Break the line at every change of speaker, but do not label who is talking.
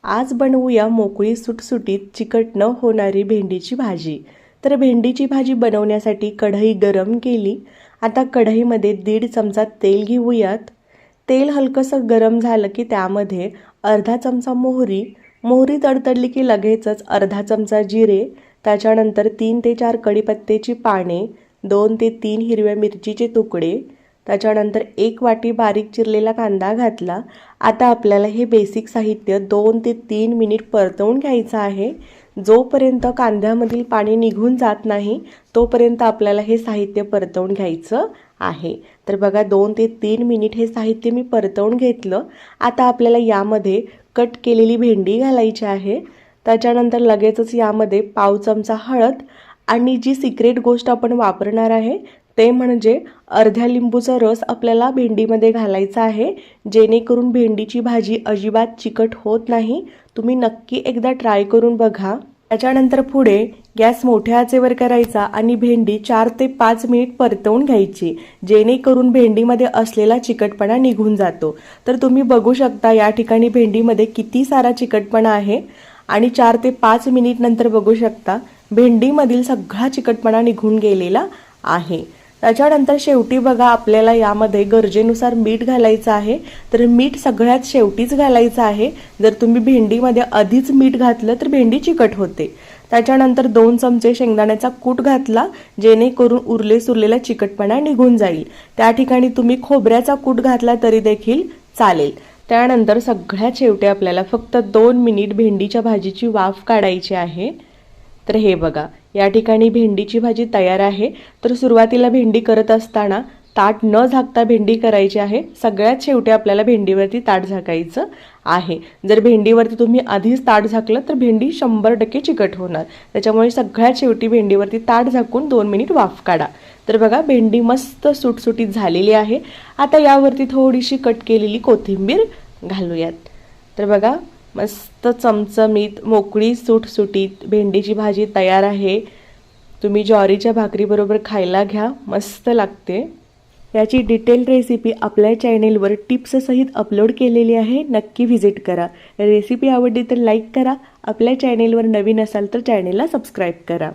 आज बनवूया मोकळी सुटसुटीत चिकट न होणारी भेंडीची भाजी। तर भेंडीची भाजी बनवण्यासाठी कढई गरम केली। आता कढईमध्ये 1.5 चमचा तेल घेऊयात। तेल हलकसं गरम झालं की त्यामध्ये अर्धा चमचा मोहरी तडतडली की लगेचच अर्धा चमचा जिरे, त्याच्यानंतर 3 ते 4 कढीपत्त्याची पाने, 2 ते 3 हिरव्या मिरचीचे तुकडे, त्याच्यानंतर 1 वाटी बारीक चिरलेला कांदा घातला। आता आपल्याला हे बेसिक साहित्य 2 ते 3 मिनिट परतवून घ्यायचं आहे। जोपर्यंत कांद्यामधील पाणी निघून जात नाही तोपर्यंत आपल्याला हे साहित्य परतवून घ्यायचं आहे। तर बघा 2 ते 3 मिनिट हे साहित्य मी परतवून घेतलं। आता आपल्याला यामध्ये कट केलेली भेंडी घालायची आहे। त्याच्यानंतर लगेचच यामध्ये पाव चमचा हळद आणि जी सिक्रेट गोष्ट आपण वापरणार आहे ते म्हणजे अर्ध्या लिंबूचा रस आपल्याला भेंडीमध्ये घालायचा आहे, जेणेकरून भेंडीची भाजी अजिबात चिकट होत नाही। तुम्ही नक्की एकदा ट्राय करून बघा। त्याच्यानंतर पुढे गॅस मोठ्या आचेवर करायचा आणि भेंडी 4 ते 5 मिनिट परतवून घ्यायची, जेणेकरून भेंडीमध्ये असलेला चिकटपणा निघून जातो। तर तुम्ही बघू शकता या ठिकाणी भेंडीमध्ये किती सारा चिकटपणा आहे आणि 4 ते 5 मिनिट नंतर बघू शकता भेंडीमधील सगळा चिकटपणा निघून गेलेला आहे। त्याच्यानंतर शेवटी बघा आपल्याला यामध्ये गरजेनुसार मीठ घालायचं आहे। तर मीठ सगळ्यात शेवटीच घालायचं आहे। जर तुम्ही भेंडीमध्ये आधीच मीठ घातलं तर भेंडी चिकट होते। त्याच्यानंतर 2 चमचे शेंगदाण्याचा कूट घातला, जेणेकरून उरलेला चिकटपणा निघून जाईल। त्या ठिकाणी तुम्ही खोबऱ्याचा कूट घातला तरी देखील चालेल। त्यानंतर सगळ्यात शेवटी आपल्याला फक्त 2 मिनिट भेंडीच्या भाजीची वाफ काढायची आहे। तर हे बघा या ठिकाणी भेंडीची भाजी तयार आहे। तर सुरुवातीला भेंडी करत असताना ताट न झाकता भेंडी करायची आहे। सगळ्यात शेवटी आपल्याला भेंडीवरती ताट झाकायचं आहे। जर भेंडीवरती तुम्ही आधीच ताट झाकलं तर भेंडी 100% चिकट होणार। त्याच्यामुळे सगळ्यात शेवटी भेंडीवरती ताट झाकून 2 मिनिट वाफ काढा। तर बघा भेंडी मस्त सुटसुटीत झालेली आहे। आता यावरती थोडीशी कट केलेली कोथिंबीर घालूयात। तर बघा मस्त चमचमीत मोकळी सुटसुटीत भेंडीची भाजी तयार आहे। तुम्ही ज्वारीच्या भाकरीबरोबर खायला घ्या, मस्त लागते। याची डिटेल रेसिपी आपल्या चॅनेलवर टिप्स सहित अपलोड केलेली आहे, नक्की व्हिजिट करा। रेसिपी आवडली तर लाईक करा, आपल्या चॅनेलवर नवीन असाल तर चॅनेलला सबस्क्राईब करा।